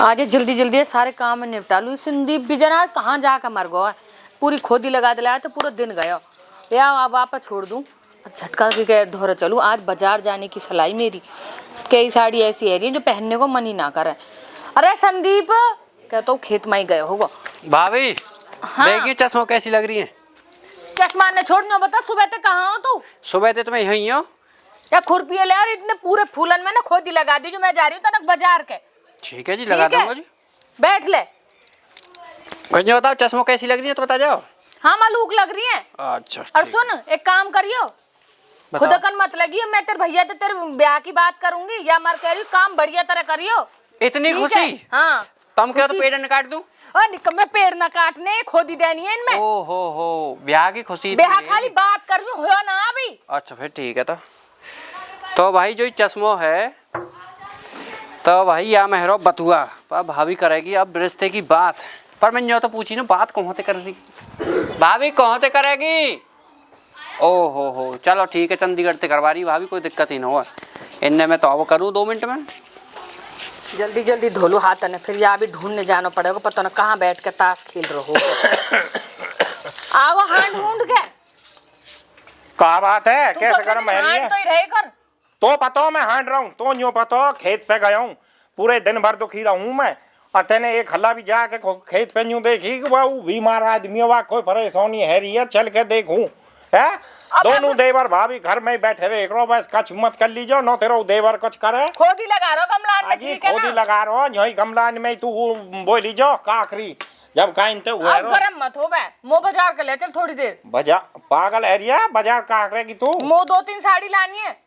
आज जल्दी जल्दी सारे काम निपटा लूँ। संदीप भी जना कहाँ जाकर मर गया है, पूरी खोदी लगा दिलाया तो पूरा दिन गया या अब वापस छोड़ दूँ झटका के धोरे चलूँ। आज बाजार जाने की सलाई मेरी, कई साड़ी ऐसी है जो पहनने को मन ही ना करे। अरे संदीप कहता हूँ खेत में ही गए होगा। भाभी हाँ। देखिए चश्मा कैसी लग रही है। चश्मा ने छोड़ना बता, सुबह तक कहाँ हो तू? सुबह से तो मैं यहीं हूँ। क्या खुरपी ले यार, इतने पूरे फूलन में ना खोदी लगा दी जो मैं जा रही हूँ तनक बाजार के। ठीक है जी, लगा दूंगा जी। बैठ ले। कुछ नहीं बताओ, चश्मा कैसी लग रही है तो बता जाओ। हाँ मालूक लग रही है। अच्छा और सुन एक काम करियो, खुद कन मत लगियो, मैं तेरे भैया से तेरे ब्याह की बात करूंगी या मर कह रही काम बढ़िया तरह करियो। इतनी खुशी? हाँ तुम क्या तो पेड़ न काट दूं? और निकम्मे पेड़ ना काटने, खोदी देनी है इनमें। ओ हो ब्याह की खुशी। ब्याह खाली बात कर रही हो ना अभी। अच्छा फिर ठीक है। तो भाई जो चश्मो है तो भाई या मेहरो बतुआ पर भाभी करेगी अब रिश्ते की बात। पर मैं जो तो पूछी ना बात कहाँ ते कर रही भाभी, कहाँ ते करेगी? ओ हो चलो ठीक है, चंडीगढ़ से करवा रही भाभी, कोई दिक्कत ही ना हुआ। इनने मैं तो अब करूँ 2 मिनट में। जल्दी जल्दी धोलो हाथ ने, फिर यहाँ भी ढूंढने जाना पड़ेगा, पता ना कहाँ बैठ के ताश खेल रहे हो। आओ हाथ ढूंढ के। क्या बात है, कैसे कर मेरी है? तो ही रहे कर। तो पतो मैं हांड रहा हूँ, तो यूँ पतो खेत पे गया हूँ, पूरे दिन भर दुखी रहा हूँ मैं। और तेने एक हल्ला भी जाके खेत पे यूँ देखी कि वो बीमार आदमी हुआ, कोई परेशानी है रही है, चल के देखूं है। दोनों देवर भाभी घर में बैठे रहे, एक बस कछ मत कर लीजो न तेरो देवर कुछ करे। खोदी लगा रहो गमलान में, ठीक है ना? खोदी लगा रहो यही गमलान में, तू बोल लीजो काखरी जब काइन ते हुए अब गरम मत हो बे, मो बाजार के ले चल थोड़ी देर। बाजार पागल एरिया, बाजार काखरे की तू? मो 2-3 साड़ी लानी है।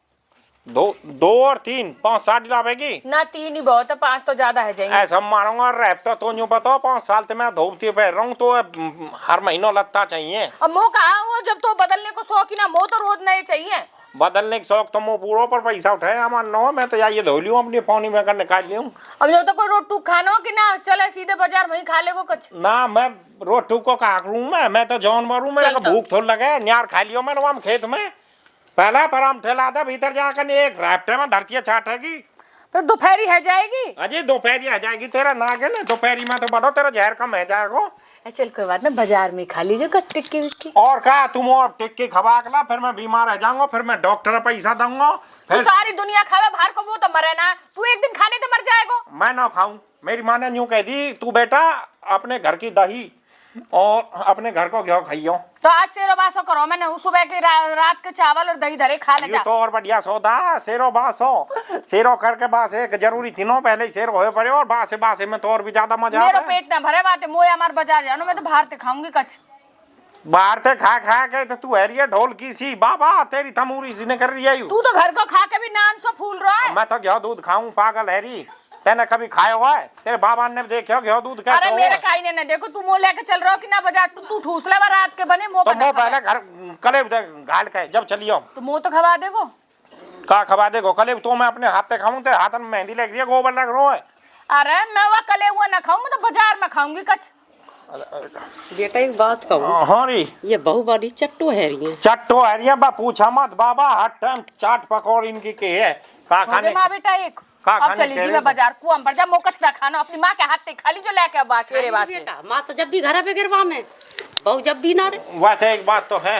2 और 3 5 साड़ी लावेगी ना? 3 ही बहुत है, 5 तो ज्यादा है जाएंगे। ऐसा मारूंगा रैप तो यूँ बताओ 5 साल से मैं धोती पहन रहा हूँ, तो हर महीनों लगता चाहिए। अब मो कहा वो जब तो बदलने को शौक ही ना, मो तो रोज नए चाहिए। बदलने के शौक तो मो पूरा पर पैसा उठाए हमारा नो, मैं तो ये धो लियो अपनी पानी में कर निकाल लियो। अब जब तक कोई रोटू खानो कि ना चले सीधे बाजार वहीं खा लेगो कुछ ना। मैं रोटू को कहा करूँ, मैं तो जौन मारूँ, मेरे को भूख थोड़ी लगे, न्यार खा लियो मैंने वहाँ खेत में। पहला पर हम ठेला था भीतर जाकर एक राफ्टे में धरती छाटेगी, फिर दोपहरी है जाएगी। अजय दोपहरी आ जाएगी तेरा नाग है ना, दोपहरी में तो बढ़ो तेरा जहर कम है जाएगा। चल कोई बात ना, बाजार में खा लीजिए कुछ टिक्की विक्की। और क्या तुम और टिक्की खवा के ला, फिर मैं बीमार रह जाऊंगा, फिर मैं डॉक्टर पैसा दूंगा। फिर सारी दुनिया खावे बाहर को, वो तो मरे ना, तू एक दिन खाने तो मर जाएगा। मैं ना खाऊं, मेरी माँ ने यूं कह दी तू बेटा अपने घर की दही और अपने घर को घ्यो खाइयो। तो आज सेरो बासो करो, मैंने सुबह के रात के चावल और दही धरे खा ले जा। तो और बढ़िया सौदा, सेरो बासो। सेरो करके बास एक जरूरी थी नो, पहले सेरो होए पड़े और बासे बासे में तो और भी ज्यादा मजा आता है। मेरा पेट ना भरे बात है, मोया मार बाजार जानो, मैं तो बाहर से खाऊंगी कच। बाहर से खा के तो तू है रही ढोल की सी बाबा, तेरी तमूरी सी ने कर रही है। तू तो घर को खा के भी नान सो फूल रहा है। मैं तो घ्यो दूध खाऊं पागल है री, तेने कभी खाया हुआ है? तेरे बाबा ने देखा घ्यो दूध कैसे? अरे मेरे काई ने देखो, तू मो लेके चल रहा हो कि ना बाजार, तू ठूस ले रात के बने मो। तो मो पहले घर कले घाल के जब चलियो तो मो तो खवा देगो। का खवा देगो कले? तो मैं अपने हाथ से खाऊं, तेरे हाथ में मेहंदी लग रही है, गोबर लग रहा है। अरे मैं वो कले हुआ ना खाऊं, मैं तो बाजार में खाऊंगी कच। बेटा एक बात कहूँ, हाँ री ये बहु बड़ी चट्टो है रही है। चट्टो है रही है बा, पूछा मत बाबा, हर टाइम चाट पकौड़ी इनकी के है। का खाने माँ बेटा एक अब चली जी मैं बाजार, कुआं पर जा मोकस ना खाना, अपनी माँ के हाथ से खा ली जो लेके अब बासेरे बासे। बेटा माँ तो जब भी घर पे गिरवा में, बहु जब भी ना रे। वैसे एक बात तो है,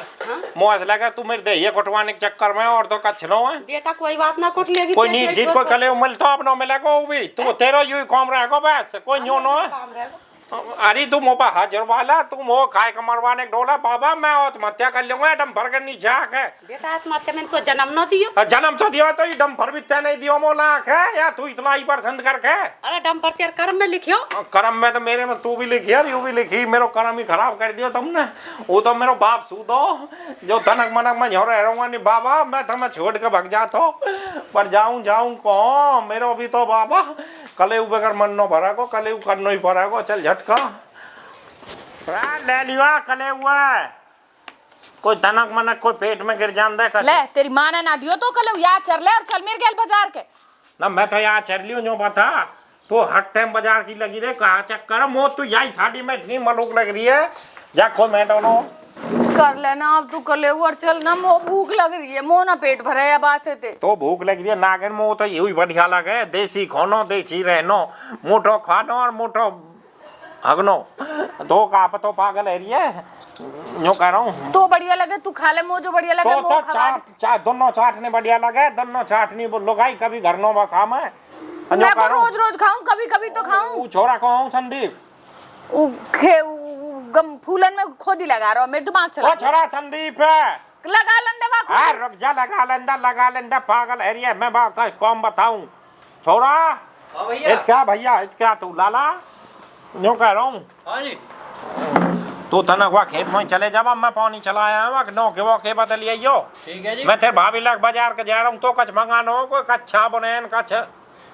मुझे लगा तू मेरे दहिया कुटवाने के चक्कर में और तो कछ नो है। बेटा कोई बात ना कुट लेगी, कोई नीच जीत कोई कले उमल तो अपना मिलेगा वो भी, तू तेरा यूं काम रहेगा बस, कोई न्यू नो है। अरे तू मोपा हाजिर वाला, तू मो खाए कमरवाने डोला बाबा, मैं आत्महत्या कर लूंगा डम्फर के नीचे आके। बेटा आत्महत्या में तो जन्म न दियो। जन्म तो दियो तो ये डम्फर भी तय नहीं दियो मोला है, या तू इतना ही पसंद करके? अरे डम्फर तेरे कर्म में लिखियो। कर्म में तो मेरे में तू भी लिखी है, यू भी लिखी, मेरो कर्म ही खराब कर दियो तुमने। वो तो मेरो बाप सूदो जो तनक मनक में झोर रहूंगा नहीं बाबा, मैं तुम्हें छोड़ के भग जाता पर जाऊं कौन, मेरो भी तो बाबा कले बगैर मन नो भरा को, कले करनो ही पड़ा को। चल झटका ले लिया कले हुआ, कोई तनक मनक कोई पेट में गिर जान दे ले, तेरी माँ ने ना दियो तो कल याद चल ले और चल मेरे गेल बाजार के ना। मैं तो यहाँ चल लियो जो बता, तो हर टाइम बाजार की लगी रे, कहा चक्कर मो तू यही साड़ी में इतनी मलूक लग रही है, जा कोई मैं डोनो कर लेना अब तू कर ले और चल ना, मो भूख लग रही है, मो ना पेट भरे है बासे ते। तो भूख लग रही है नागन में, वो तो यही बढ़िया लगे, देसी खानो देसी रहनो, मोटो खानो और मोटो हगनो। तो का पतो पागल है रही है, यूं कह रहा हूँ। तो बढ़िया लगे तू खा ले, मो जो बढ़िया लगे तो चाट दोनों चाटने बढ़िया लगे, दोनों चाटनी बोलो गाई कभी घर नो बसा में। मैं को रोज रोज खाऊं, कभी कभी तो खाऊं। वो छोरा को हूँ संदीप, गम फूलन में खोदी लगा रहा मेरे दिमाग चला। वो छोरा संदीप है, लगा लंदे बा हाँ रुक जा, लगा लेंदा पागल है रही है। मैं बात कौन बताऊं छोरा। हाँ भैया। क्या भैया क्या तू लाला, यूं कह रहा हूँ। हाँ जी। तू तनक हुआ खेत में चले जावा, मैं पानी चलाया हुआ नौ के वो के बदल आइयो। ठीक है जी। मैं तेरे भाभी लग बाजार के जा रहा हूँ, तो कुछ मंगानो कोई कच्छा बनेन कछ।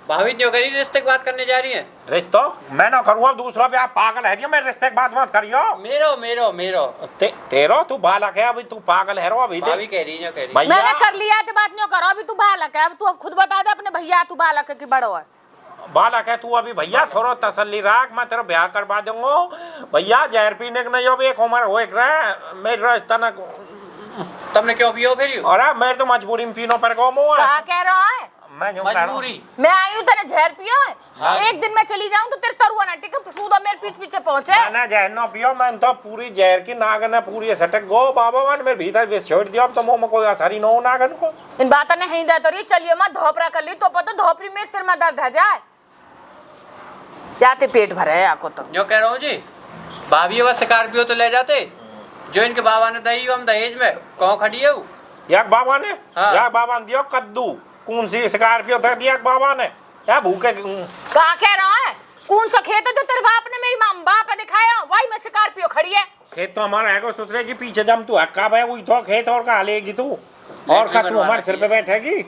भाभी क्यों करी, रिश्ते की बात करने जा रही है? रिश्तो मैं ना करूँगा, दूसरा भी आप पागल है, मैं रिश्ते की बात मत करियो। मेरो तेरो तू बालक है अभी, तू पागल है रो अभी। भाभी कह रही है, मैंने कर लिया तो बात नहीं करो, अभी तू बालक है, अब तू अब खुद बता दे अपने भैया तू बालक है कि बड़ो है। बालक है तू अभी भैया, थोड़ा तसल्ली रख, मैं तेरा ब्याह करवा दूंगा भैया। जहर पीने के नहीं हो, एक उम्र हो एक मेरे तनक तुमने क्यों पियो फिर? अरे मैं तो मजबूरी में पीनो पर क्या कह रहा है? मैं जो मजबूरी। मैं आई हूँ तेरे जहर पियो है। हाँ। एक दिन मैं चली जाऊँ तो तेरे तरुआ ना टिके सूदा मेरे पीछे पहुंचे। मैंने जहर न पियो, मैं तो पूरी जहर की नागन है पूरी सटक गो बाबा मान मेरे भीतर भी छोड़ दिया, अब तो मुंह में कोई असर ही न हो नागन को। इन बातों ने नहीं जाता रही, चलिए मैं धोपरा कर ली तो पता धोपरी में सिर में दर्द है जाए जाते पेट भरे है आपको। तो जो कह रहा हूँ जी, भाभी बस स्कॉर्पियो तो ले जाते जो इनके बाबा ने दही हम दहेज में कौन खड़ी है वो? याक बाबा ने, हाँ। याक बाबा ने दियो कद्दू, कौन सी स्कॉर्पियो दे दिया बाबा ने, क्या भूखे। क्या कह रहा है? कौन सा खेत है जो तेरे बाप ने मेरी मां बाप ने दिखाया, वही में स्कॉर्पियो खड़ी है। खेत तो हमारा है, ससुरे जी पीछे जम तू हक्का भाई वही तो खेत, और कहाँ लेगी तू, और का तू हमारे सिर पे बैठेगी।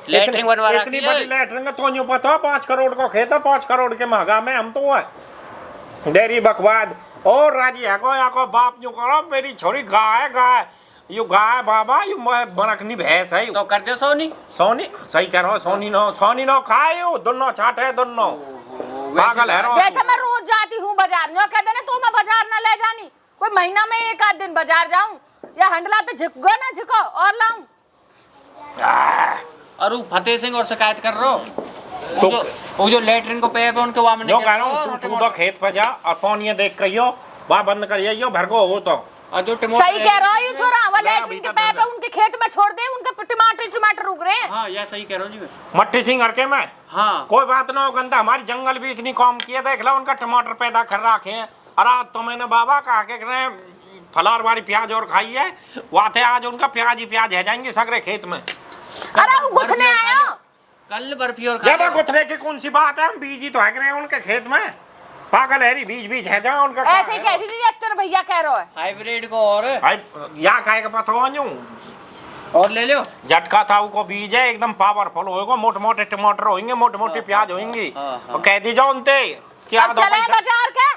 लैट्रिन बनवा रखी इतनी है। बड़ी लैट्रिन तो यूं पता 5 करोड़ का खेत है, 5 करोड़ के महंगा में हम तो है डेरी बकवाद। और राजी है को या को बाप यूं करो, मेरी छोरी गाय guy you guy Baba you बरकनी भैंस है तो कर दो सोनी। सोनी सही कह रहा हूँ, सोनी नो खाए यू दोनों छाटे दोनों पागल है। जैसे मैं रोज जाती हूँ बाजार में, कहते ना तो मैं बाजार न ले जानी, कोई महीना में एक आध दिन बाजार जाऊं या हंडला तो झिको ना झिको और लाऊं। और वो फतेह सिंह और शिकायत कर रहे हो, वो जो लैट्रिन को पे उनके वहां में जो कह रहा हूँ तू सूदो खेत पे जा और पानी देख कहियो वहाँ बंद करियो भर को हो तो। जो सही कह रहा है छोरा, वो लैट्रिन के पैप उनके खेत में छोड़ दे, उनके टमाटर उग रहे हैं। हाँ यह सही कह रहा हूँ जी मैं। मट्टी सिंह करके मैं हाँ कोई बात ना हो गंदा, हमारी जंगल भी इतनी कम किए देख लो, उनका टमाटर पैदा कर रखे हैं। और आज तो मैंने बाबा कहा के फलार वाली प्याज और खाई है, वहाँ थे आज उनका प्याज ही प्याज है जाएंगे सगरे खेत में। अरे वो गुथने आया कल बर्फी और ये गुथने की कौन सी बात है, हम बीज ही तो है रहे हैं उनके खेत में, पागल है बीज है जहाँ उनका। ऐसे ही कह दीजिए तेरे भैया कह रहा है हाइब्रिड को और या खाए का पता हो और ले लो। झटका था वो बीज है एकदम पावरफुल होएगा, मोटे मोटे टमाटर होंगे, मोटे मोटे प्याज होंगी। और कह दीजिए उनते क्या अब चले बाजार के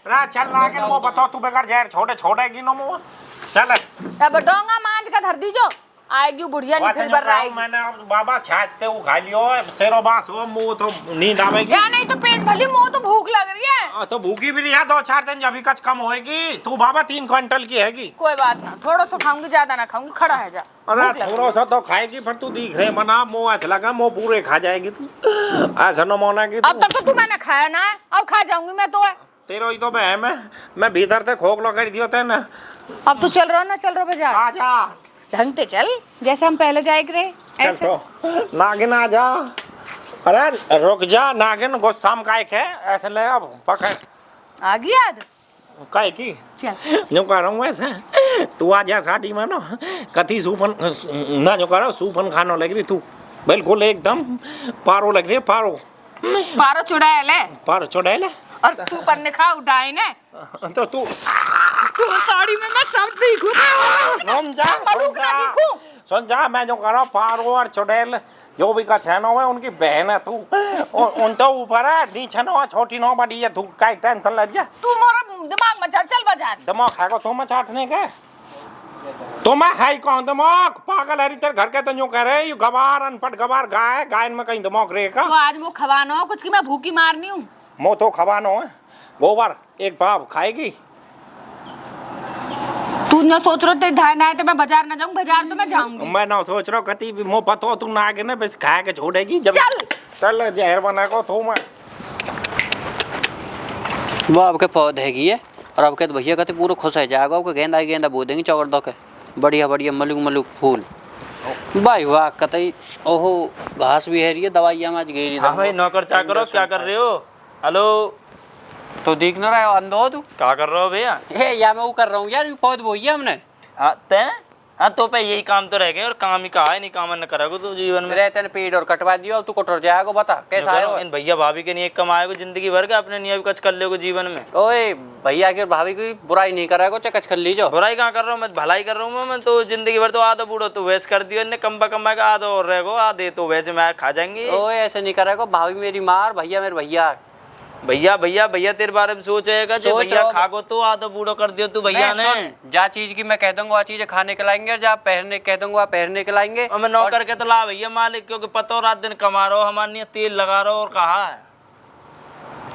रा चल रहा के वो बताओ तू बेकार जहर छोटे छोड़ेगी नो मुंह चल। अब डोंगा मांझ का धर दीजो, आएगी बुढ़िया नहीं फिर बर आएगी। मैंने बाबा छाछते वो खा लियो सेरो बास हो, मुंह तो नींद आवेगी या नहीं तो पेट भली, मुंह तो भूख लग रही है। तो भूखी भी है 2-4 दिन जब कच कम होएगी। तू बाबा 3 क्विंटल की हैगी। कोई बात ना, थोड़ा सा खाऊंगी ज्यादा ना खाऊंगी, खड़ा है जा। अरे थोड़ा सा तो खाएगी पर तू दिख रहे बना मुंह ऐसा लगा मुंह पूरे खा जाएगी तू, ऐसा न मोना की। अब तक तो तू मैंने खाया ना है, अब खा जाऊंगी मैं तो है। तेरा ही तो बहम है, मैं भीतर से खोखलो कर दियो ते ना। अब तू चल रहा ना, चल रहा बाजार आजा ढंग से चल, जैसे हम पहले जाए करे चल तो नागिन आजा। अरे रुक जा नागिन गुस्सा में काय है ऐसे ले अब पकड़ आ गई याद काय की चल। जो कह रहा हूँ वैसे तू आ जा शादी में ना, कथी सूफन ना जो कह रहा सूफन खानो लग रही तू, बिल्कुल एकदम पारो लग रही है, पारो पारो चुड़ैल है, पारो चुड़ैल और तू पर ने खा उठाए ने तो तू साड़ी में मैं सब दिखूं, सुन जा मैं जो कह रहा हूँ पारो और चुड़ैल जो भी का छनो है उनकी बहन है तू, उन तो ऊपर है नीचे नो छोटी नो बड़ी है, तू का टेंशन ले जा। तू मोरा दिमाग में चल बाजार, दिमाग है को तुम चाटने के तुम है कौन दिमाग पागल है तेरे घर के तो यूं कह रहे यू गवार अनपढ़ गवार गाय गाय में कहीं दिमाग रहेगा। तो आज वो खवाना हो कुछ की मैं भूखी मारनी हूँ, मो तो खवानो है गोबर एक भाव खाएगी। तू तू न सोच रहा ते धान आए तो मैं बाजार ना जाऊं, बाजार तो मैं जाऊंगी। मैं ना सोच रहा कति भी मुँह पतो तू ना आगे ना बस खा के छोड़ेगी जब चल। चल जहर बना को तो मैं वो आपके पौधे की है और आपके तो भैया कहते पूरा खुश है जाएगा आपको गेंदा गेंदा बो देंगे चौकर दो के बढ़िया बढ़िया मलुक मलुक फूल भाई वाह कतई ओहो घास भी है रही है दवाइयाँ में आज गेरी हाँ भाई नौकर चाकर हो, क्या कर रहे हो? हेलो, तो दिख ना रहा है अंधो हो तू क्या कर रहे हो भैया? या मैं वो कर रहा हूँ यार पौध वही है हमने हाँ तय, हाँ तो पे यही काम तो रह गए और काम ही कहा है, नहीं काम न करोगे तो जीवन में। रहते ने पेड़ और कटवा दियो अब तू कटोर जाएगा बता कैसा है इन भैया भाभी के नहीं कमाएगा जिंदगी भर के, अपने नहीं अभी कुछ कर लोगे जीवन में। ओए भैया की और भाभी की बुराई नहीं कराएगा चकच कर लीजो बुराई कहाँ कर रहा हूँ मैं, भलाई कर रहा हूँ मैं तो जिंदगी भर तो आधा बूढ़ो तो वैसे कर दियो, इन्हें कम्बा कम्बा का आधा और रहेगो, आधे तो वैसे मैं खा जाएंगे। ओए ऐसे नहीं कराएगा भाभी मेरी मार भैया मेरे भैया भैया भैया भैया तेरे बारे में सोचेगा जो सोच भैया रहा हूँ। खागो तो आधा बूढ़ो कर दियो तू भैया ने। जा चीज की मैं कह दूंगा वो चीज खाने के लाएंगे और जा पहनने कह दूंगा पहनने के लाएंगे और मैं नौकर के तो ला भैया मालिक, क्योंकि पता हो रात दिन कमा रहा हो, हमारे लिए तेल लगा रहा हो और कहा है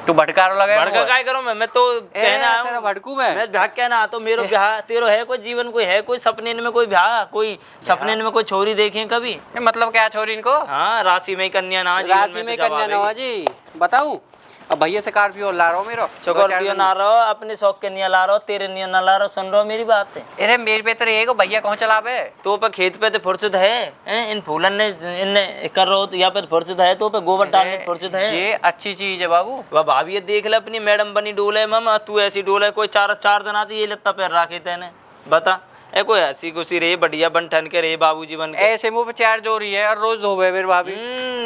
तू भटकारो लगे भड़का काय करूं मैं तो कहना आया हूं। भड़कू मैं ब्याह कहना तो मेरो ब्याह तेरो है कोई जीवन, कोई है कोई सपने में कोई ब्याह, कोई सपने में कोई छोरी देखे कभी? ये मतलब क्या छोरी इनको हाँ राशि में कन्या ना, राशि में कन्या नवा जी बताऊं अब भैया से स्कॉर्पियो ला रहा हूँ मेरो स्कॉर्पियो ना रहो, अपने शौक के निया ला रहो, तेरे निया ना ला रहो, सुन रहो मेरी बात है। अरे मेरे पे तो ये भैया कौन चलावे तो पे खेत पे तो फुर्सत है, इन फूलन ने इनने कर रहो तो यहाँ पे फुर्सत है, तो पे गोबर डालने की फुर्सत है। ये अच्छी चीज है बाबू वह भाभी ये देख ले अपनी मैडम बनी डोले मामा, तू ऐसी डोले कोई चार दिन आती ये लत्ता पैर राखे तेने बता ए कोई ऐसी कुछ रे बढ़िया बन ठन के रे बाबूजी बन के ऐसे मुंह पे चार जोड़ी है और रोज धोबे मेरे भाभी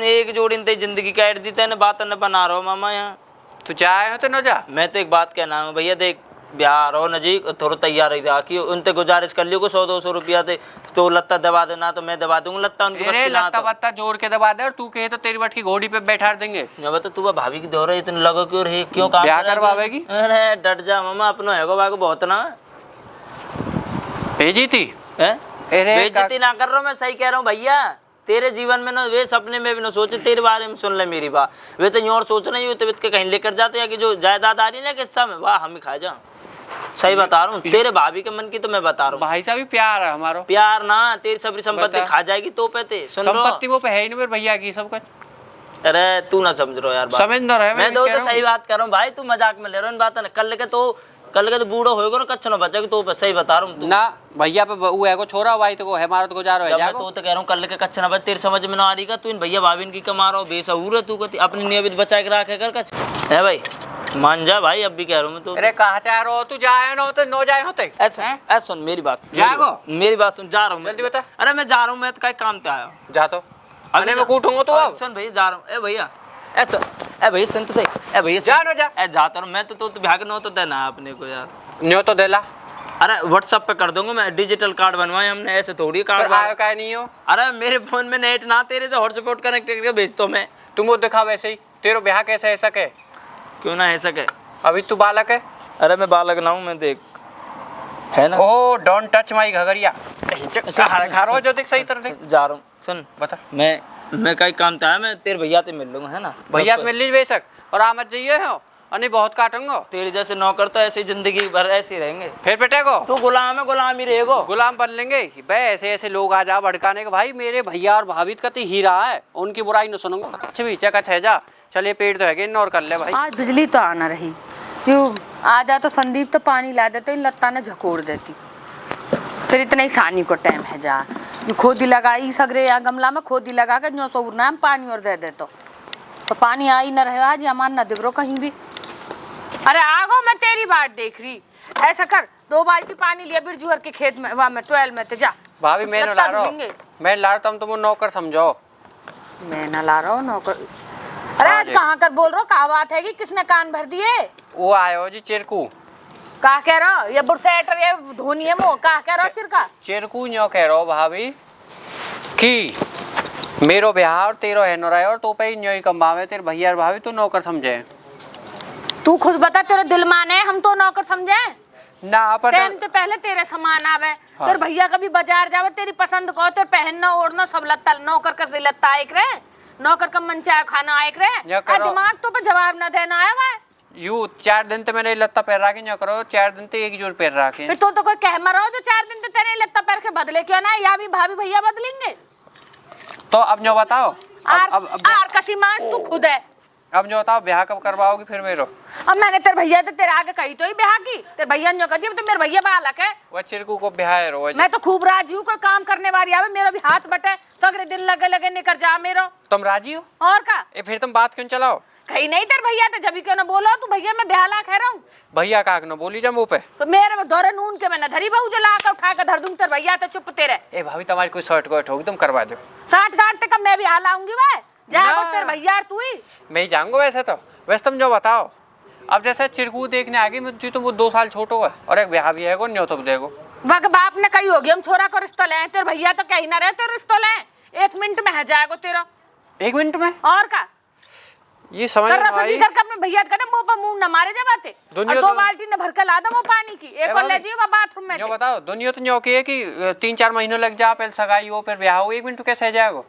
एक जोड़ी ने जिंदगी काट दी तेने, बात न बना रहा मामा यहाँ। तू जाए हो तो न जा मैं तो एक बात कहना हूँ भैया, देख ब्याह रहो नजीक थोड़ा तैयार ही रहा कि उनसे गुजारिश कर लियो को 100-200 रुपया दे तो लत्ता दबा देना, तो मैं दबा दूंगा लत्ता उनके बस की ना लत्ता वत्ता जोड़ के दबा दे और तू कहे तो तेरी बट की घोड़ी पे बैठा देंगे। बता तू भाभी की दौरे इतने लगो क्यों रे, क्यों काम ब्याह करवावेगी? अरे डट जा मामा, अपनो है भाई को बहुत ना भेजी थी बेइज्जती ना कर रहा हूँ मैं, सही कह रहा हूँ भैया। तेरे जीवन में ना वे सपने में भी ना सोचे, तेरे बारे में सुन ले मेरी बात, वे तो यूँ सोच रहे तो के कहीं लेकर जाते या कि जो जायदाद आ रही ना किस्सा में वाह हम ही खा जा। सही बता रहा हूँ, तेरे भाभी के मन की तो मैं बता रहा हूँ भाई साहब भी प्यार है हमारा प्यार ना, तेरी सबरी संपत्ति खा जाएगी तो पे सुन लो संपत्ति वो पे है ही नहीं मेरे भैया की सब कुछ। अरे तू ना समझ रहा यार बात, समझ ना रहे मैं तो सही बात कर रहा हूँ भाई, तू मजाक में ले रहा हूँ इन बात ने, कल के तो बूढ़ो होएगा ना कच्चा ना बचेगा, तो सही बता रहा हूँ ना भैया पे वो है को छोरा भाई तो को है मारा तो को जा रहा है जागो तो कह रहा हूँ कल के कच्चा ना बच, तेरे समझ में ना आ रही का तू इन भैया भाभी इनकी कमा रहा हो, बेसहूर है तू कहती अपनी नियमित बचा के रखे कर कच है भाई, मान जा भाई अब भी कह रहा हूँ मैं तो। अरे कहाँ चाह रहा हो तू जाए ना होते नो जाए होते ऐसा सुन मेरी बात, जागो मेरी बात सुन, जा रहा हूँ जल्दी बता। अरे मैं जा रहा हूँ, मैं तो कहीं काम पे आया जा तो अरे मैं कूटूंगा तो अब सुन भैया जा रहा हूँ, ए भैया ऐसा ए भैया सुन तो सही, ए भैया जा ना जा ए जाता रहा मैं तो भाग न हो तो देना अपने को यार, न्यो तो देला अरे व्हाट्सएप पे कर दूंगा मैं, डिजिटल कार्ड बनवाए हमने, ऐसे थोड़ी कार्ड आयो का नहीं हो अरे मेरे फोन में नेट ना, तेरे से हॉटस्पॉट कनेक्ट करके भेजता हूं मैं। तुम वो दिखा वैसे ही तेरे ब्याह कैसे ऐसा के क्यों ना ऐसा के, अभी तू बालक है। अरे मैं बालक ना हूं मैं, देख है ना oh don't touch my Ghangaria खा रहा जो देख सही तरह से जा रहा हूँ, सुन बता मैं कहीं काम था, मैं तेरे भैया से मिल लूंगा है ना, भैया मिल ली बेशक और आ मत जाइए हो और नहीं बहुत काटूंगा तेरे जैसे नौकर तो ऐसी जिंदगी भर ऐसे ही रहेंगे, फिर बेटे को तू गुलाम है गुलाम ही रहेगो, गुलाम बन लेंगे बे ऐसे ऐसे लोग आ जा भड़काने के भाई मेरे भैया और भाभी का तो हीरा है उनकी बुराई न सुनूंगा कुछ भी चकच है जा चलिए पेड़ तो है इग्नोर कर ले भाई। आज बिजली तो आना रही, क्यों आ जा तो संदीप तो पानी ला देते, इन लत्ता ने झकोड़ देती, फिर इतना ही सानी को टाइम है जा खोदी लगाई सगरे यहाँ गमला में खोदी लगा के जो सोरना हम पानी और दे दे तो पानी आ ही न रहे आज हमार न दिख रो कहीं भी। अरे आगो मैं तेरी बात देख रही, ऐसा कर 2 बाल्टी पानी लिया बिरजुहर के खेत में वहाँ में 12 में तो जा भाभी मैं ला रहा हूँ मैं ला रहा हूँ तुम नौकर समझो, मैं न ला रहा हूँ नौकर। अरे आज कहाँ कर बोल रहा हो, क्या बात है कि किसने कान भर दिए? वो आयो जी चिरकू का कह रहा ये बुरसेट ये धोनी है मो का कह रहा चिरका चिरकू न्यो कह रहा भाभी कि मेरो ब्याह और तेरो है नो रहा है और तो पे न्यो ही कमावे तेरे भैया और भाभी तू नौकर समझे, तू खुद बता तेरा दिल माने हम तो नौकर समझे ना पर टाइम तो पहले तेरे समान आवे हाँ। तेरे भैया कभी बाजार जावे तेरी पसंद को तेरे पहनना ओढ़ना सब लत्ता नौकर का लत्ता आए रे, नौकर का मन चाहे खाना आए रे, दिमाग तो पे जवाब ना देना आया यू 4 दिन तो मैंने लत्ता पैर रखे न करो, 4 दिन तो एक जोर पैर रखे। फिर तो कोई कह मरो जो 4 दिन से तेरे लत्ता पैर के बदले क्यों ना, या भी भाभी भैया बदलेंगे। तो अब जो बताओ, आर कसी मांस तू खुद है। अब जो बताओ ब्याह कब करवाओगी फिर मेरो? अब मैंने तेरे भैया तो तेरे आगे कही तो ही ब्याह की, तेरे भैया ने जो कर दिया, तो मेरे भैया बालक है। वो चिरकू को ब्याह है रोज। मैं तो खूब राजी हूँ, कोई काम करने वाली आवे, मेरा भी हाथ बटे, सगरे दिन लगे लगे निकल जा मेरो। तुम राजी हो? और का फिर तुम बात क्यों चलाओ? कहीं नहीं तेरे भैया तो जब क्यों ना बोलो तू भैया मैं ब्याह ला कह रहा हूँ। भैया का न बोली जब मुँह पे तो मेरे दौरे नून के मैं धरी बहू जो ला कर उठा कर धर दूँ, तेरे भैया तो चुप तेरे। ए भाभी तुम्हारी कोई शर्ट कोट होगी तुम करवा दो। 60 गांठ तक मैं भी हाल आऊंगी वह जाओ तेरे भैया तू ही। मैं ही जाऊंगा वैसे तुम जो बताओ। अब जैसे चिरकू देखने आ गई मुझे तो वो 2 साल छोटो है और एक ब्याह भी है को न्यो तो देखो। वह बाप ने कही होगी हम छोरा को रिश्ता ले, तेरे भैया तो कहीं ना रहे तेरे रिश्ता ले, 1 मिनट में है जाएगा तेरा। 1 मिनट में? और का ये समझ कर रसोई करके अपने भैया का मुंह पर मुंह न मारे जब आते, और 2 बाल्टी ने भर के ला दो वो पानी की, एक और ले जाइए बाथरूम में। जो बताओ दुनिया तो न्यो की है कि 3-4 महीनों लग जा, पहले सगाई हो फिर ब्याह हो, 1 मिनट कैसे है जाएगा?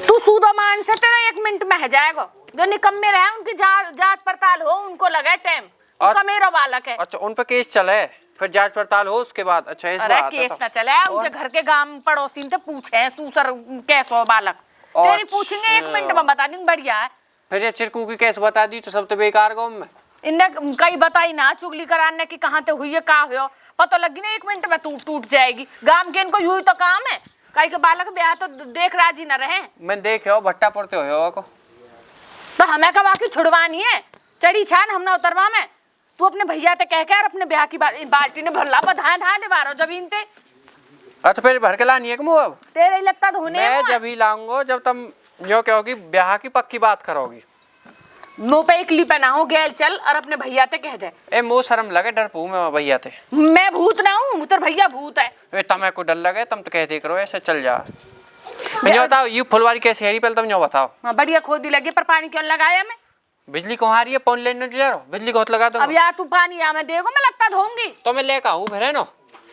तू सूदो मान से तेरा 1 मिनट में है जाएगा। जो निकम्मे रहे उनकी जांच पड़ताल हो, उनको लगे टाइम, उनका मेरा बालक है। अच्छा उन पे केस चले फिर जांच पड़ताल हो उसके बाद? अच्छा इस अरे बात केस न चले, उनके घर के गांव पड़ोसी से पूछे तू सर कैसो बालक, तेरी पूछेंगे 1 मिनट में बता देंगे। बढ़िया है। फिर ये चिरकू की केस बता दी तो सब तो बेकार गाँव में। इनने कई बताई ना चुगली कराने की, कहाँ ते हुई है का हुआ पता लगी ना 1 मिनट में टूट जाएगी। गांव के इनको यूं ही तो काम है, कई के बालक ब्याह तो देख राजी न रहे। मैं देखे भट्टा पड़ते हो को तो हमें कब आके छुड़वानी है, चढ़ी छान हम ना उतरवा में। तू अपने भैया ते कह के अपने ब्याह की बाल्टी ने भरला धाए धाए दे बारो जमीन ते। अच्छा फिर भर के लानी है कि मुँह? अब तेरे ही लगता धोने मैं जब ही लाऊंगा जब तुम जो कहोगी ब्याह की पक्की बात करोगी। मुंह पे इकली पहना हो गेल चल और अपने भैया ते कह दे। ए मुँह शर्म लगे डर पू मैं भैया थे। मैं भूत ना हूँ, तेरे भैया भूत है। तुम्हें को डर लगे तुम तो कह दे करो ऐसे चल जा। मुझे बताओ ये फुलवारी कैसे है पहले तुम जो बताओ। हाँ बढ़िया खोदी लगी पर पानी क्यों लगाया मैं? बिजली कहाँ आ रही है? पौन लेने जा रहा बिजली को लगा दो। अब यार तू पानी या मैं देखो मैं लगता धोऊंगी। तो मैं लेकर आऊँ फिर है ना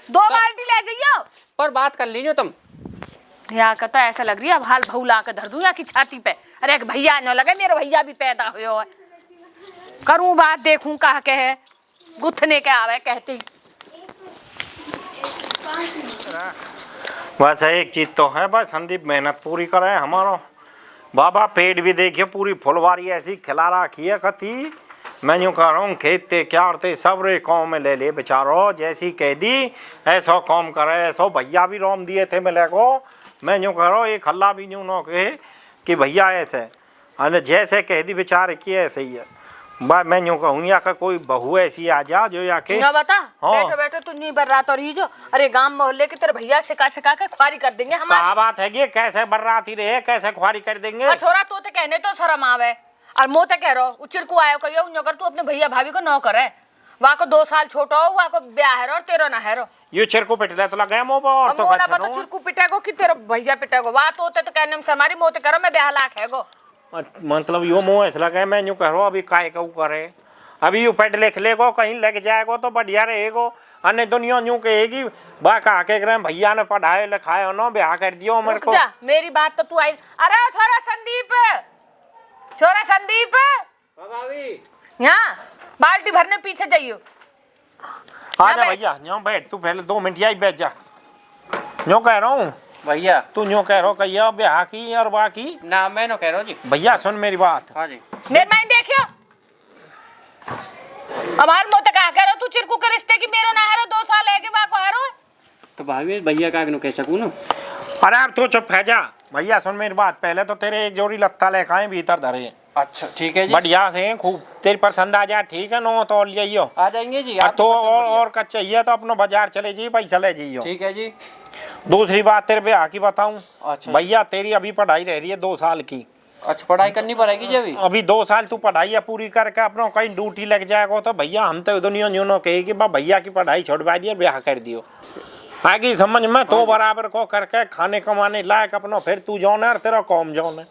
2 बाल्टी ले जाइयो पर बात कर लीजिए तुम। यहाँ का तो ऐसा लग रही है अब हाल भऊ ला के धर दूं यहाँ की छाती पे। अरे एक भैया न लगे, मेरे भैया भी पैदा हुए है। करूं बात देखूं कहा के है गुथने के आवे कहती। बस एक चीज तो है भाई, संदीप मेहनत पूरी करे हमारा बाबा। पेट भी देखिए पूरी फुलवारी ऐसी खिला रखी है कती। मैं यूँ कह रहा हूँ खेतते क्या करते सब रे गाँव में ले ले बेचारो, जैसी कह दी ऐसा काम करे। ऐसा भैया भी रोम दिए थे मिले को। मैं यूँ कह रहा हूँ एक हल्ला भी यूँ न कहे कि भैया ऐसे, अरे जैसे कह दी बेचारे की ऐसे ही है। भाई मैं यूँ कहूँ या का कोई बहू ऐसी आ जा जो या के ना बता। हाँ। बैठो बैठो तू नहीं बर्रात और ही जो। अरे गांव मोहल्ले के तेरे भैया सिखा सिखा के ख्वारी कर देंगे क्या हमारी। बात है ये, कैसे बर्राती रहे कैसे ख्वारी कर देंगे? छोरा तो कहने तो शर्म आवे और मोह ते कह रहो उचिर को आयो कहियो अगर तू अपने भैया भाभी को न करे। वहाँ को 2 साल छोटा हो, वहाँ को ब्याह है और तेरा ना है रो। ये चिरकू पिटले तो लगे मोह और तो मोना पता चिरकू पिटेगो कि तेरा भैया पिटेगो। वहाँ तो कहने में हमारी मोह ते करो मैं ब्याह लाख है गो। मतलब यो मोह ऐसा लगे मैं यूँ कह रहा हूँ अभी काय कहूँ करे। अभी यू पढ़ लिख लेगो कहीं लग जाएगो तो बढ़िया रहेगो। अन्य दुनिया यूँ कहेगी बा कहा के भैया ने पढ़ाए लिखाए ना ब्याह कर दियो मेरे को। मेरी बात तो तू आई। अरे छोरा संदीप, छोरा संदीप यहाँ बाल्टी भरने पीछे जाइयो। आजा भैया यूँ बैठ, तू पहले 2 मिनट यही बैठ जा। यूँ कह रहा हूँ भैया तू यूँ कह रहा हो कहिया ब्याह की और बाकी ना मैं न कह रहा हूँ जी। भैया सुन मेरी बात। हाँ जी मेरे माई देखियो हमारे मोते कहा कह रहा तू चिरकू के रिश्ते की मेरो ना है 2 साल है के बाको है रो। तो भाभी भैया का कह सकूँ ना। अरे अब तू चुप है जा। भैया सुन मेरी बात, पहले तो तेरे एक जोड़ी लत्ता लेके आए भीतर धरे। अच्छा ठीक है जी। बढ़िया से खूब तेरी पसंद आ जाए ठीक है नो तो लियो आ जाएंगे जी। तो और का चाहिए तो अपना बाजार चले जी पैसा ले जाइयो। ठीक है जी। दूसरी बात तेरे ब्याह की बताऊं। अच्छा भैया तेरी अभी पढ़ाई रह रही है 2 साल की। अच्छा पढ़ाई करनी पड़ेगी जी अभी 2 साल तू पढ़ाई पूरी करके अपना कहीं ड्यूटी लग जाएगा तो भैया हम तो दुनिया यूँ कहे कि भैया की पढ़ाई छोड़वा दिया ब्याह कर दियो। आगे समझ में तो बराबर को करके खाने कमाने लायक अपना फिर तू जौन है तेरा कौम जौन है।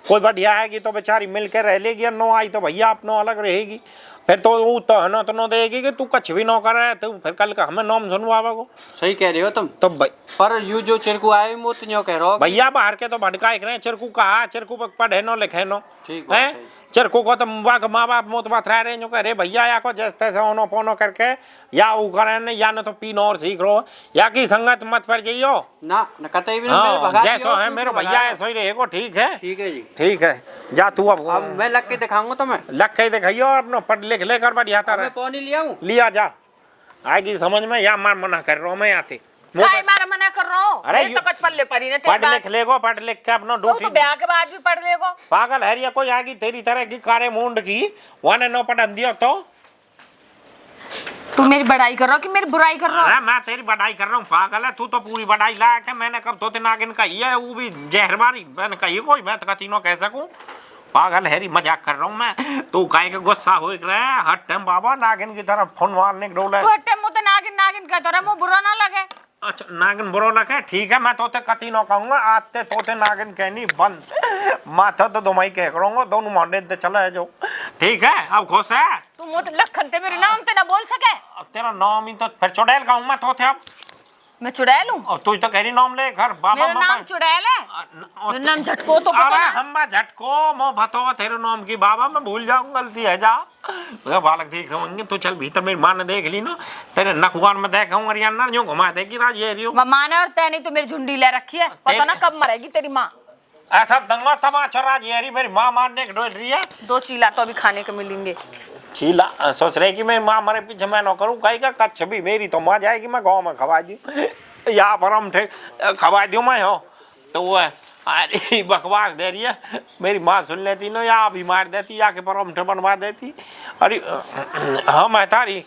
कोई बढ़िया आएगी तो बेचारी मिल के रह लेगी और नो आई तो भैया अपना अलग रहेगी। फिर तो वो तो है ना तो न देगी कि तू कुछ भी न कर रहा है तो फिर कल का हमें नाम सुनवावा को। सही कह रहे हो तुम। तो पर यू जो चिरकू आए वो तो कह रहा हो भैया बाहर के तो भटका रहे चिरकू कहा चिरकू पढ़े नो लिखे नो ठीक है। चिरको को तो माँ बाप मोत बात रह रहे जो कह रे भैया या को जैसे तैसे ओनो पोनो करके या वो करें या न तो पीनो और सीख रो या की संगत मत पर जाइयो ना न कतई भी ना, मेरे हाँ, भगा जैसो दियो, है तू मेरे भगा। भैया ऐसो ही रहेगो। ठीक है ठीक है जी। ठीक है जा तू अब मैं लग के दिखाऊंगा तुम्हें। लग के दिखाइयो अपना पढ़ लिख लेकर बढ़िया मैं तरह पौनी लिया हूँ। लिया जा आएगी समझ में या मार मना कर रहा हूँ मैं आते काय मारा मना कर रहा हूँ? अरे मेरे तो कच पल्ले पड़ी ने पढ़ लिख लेगो पढ़ लिख के अपना तो ड्यूटी ब्याह के बाद भी पढ़ लेगो। पागल है कोई आएगी तेरी तरह की कारे मुंड की वन नो पढ़न दियो तो तू मेरी बड़ाई कर रहा हो कि मेरी बुराई कर रहा हो? अरे मैं तेरी बढ़ाई कर रहा हूँ पागल है तू तो पूरी बढ़ाई लायक है। मैंने कब तोते नागिन कही है वो भी जहरबारी मैंने कही कोई मैं तो तीनों कह सकूं। पागल हैरी मजाक कर रहा हूँ मैं। तू काहे के गुस्सा हो रहा है हर टाइम बाबा नागिन की तरफ फोन मारने के डोले। तू हट्टे मुँह तो नागिन नागिन कहता रहा, मुँह बुरा ना लगे। अच्छा नागिन बुरो लगे ठीक है मैं तोते कतीनो कहूंगा आते तोते नागिन कहनी बंद माथा तो दुमाई कह करूंगा दोनों मोंडे दे चला है जो ठीक है। अब खुश है तू मुँह तो लखन ते मेरे नाम ते ना बोल सके। अब तेरा नाम ही तो फिर चुड़ैल कहूँ मैं तोते अब मैं चुड़ैल हूँ? और तू तो कह रही नाम ले घर बाबा मेरा नाम मामा चुड़ैल है। मेरा नाम झटको तो पता अरे ना। हम्मा झटको मो भतो तेरे नाम की बाबा मैं भूल जाऊं गलती है जा बालक देख रहे तो चल भीतर मेरी माँ ने देख ली ना तेरे नखवान में देखा हूँ हरियाणा जो घुमा देगी राजी वह माने और तैने तो मेरी झुंडी ले रखी है, पता ना कब मरेगी तेरी माँ। ऐसा दंगा तमाचा राजी मेरी माँ मारने के डोल रही है। 2 चीला तो अभी खाने को मिलेंगे। चीला सोच रहे कि मेरी माँ मरे पीछे मैं न करूँ कहीं का कच्छ भी मेरी तो माँ जाएगी मैं गाँव में खवा दी यहाँ पर हम थे खवा दूँ मैं हो तो वो अरे बकवास दे रही है मेरी माँ सुन लेती ना या अभी मार देती या के परमठे बनवा देती। अरे हाँ मैं तारी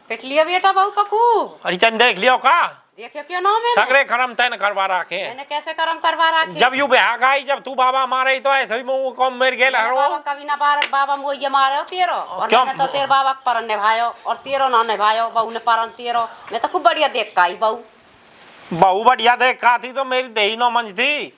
पिट लिया बेटा बहु पकू। अरे चंद देख लियो का देखियो क्यों नाम है सगरे करम तैन करवा रखे मैंने कैसे कर्म करवा रखी। जब यू बिहार गई जब तू बाबा मारे तो ऐसे ही मुंह कम मेरे गेल हरो बाबा कभी ना बार बाबा वो ये मारे तेरो और क्यों? मैंने तो तेरे बाबा का परन निभायो और तेरो ना निभायो बहू ने परन तेरो मैं तो खूब बढ़िया देख का आई बहू। बहु बढ़िया देख का थी तो मेरी देही नो मंज थी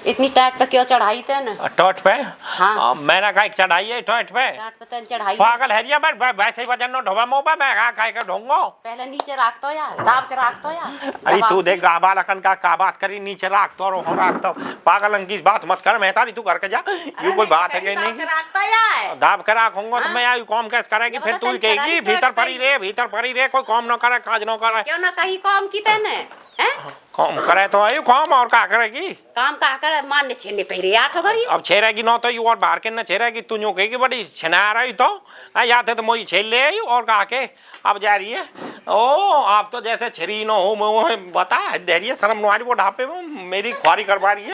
इतनी टाइट पे क्यों चढ़ाई तेन? टोट पे हाँ। मैंने कहा चढ़ाई है टोट पे टाट पे तेन चढ़ाई। पागल है मैं वैसे ही वजन नो ढोबा मुंह पे मैं कहा खाए का ढोंगो। पहले नीचे राख तो यार दाब के राख तो यार। अरे तू देख बालकन का बात करी नीचे राख तो हो राख तो पागल की बात मत कर मैं तारी तू घर के जा ये कोई बात है कि नहीं राख तो यार। दाब के राखूंगा तो मैं आई कॉम कैसे करेगी फिर तू ही कहेगी भीतर पड़ी रे कोई कॉम न करे काज न करे क्यों ना कहीं काम की तेने हैं? कॉम करे तो आई कॉम और क्या करेगी काम का कर मारने छेड़ने पे रे आठ गरी। अब छेड़ेगी न तो यू और बाहर के न छेड़ेगी तू यूं कहेगी बड़ी छना रही तो या थे तो मोई छेड़ ले आई और कहा के अब जा रही है ओ आप तो जैसे छरी नो हो बता दे रही है शर्म नुआरी वो ढापे में मेरी ख्वारी करवा रही है।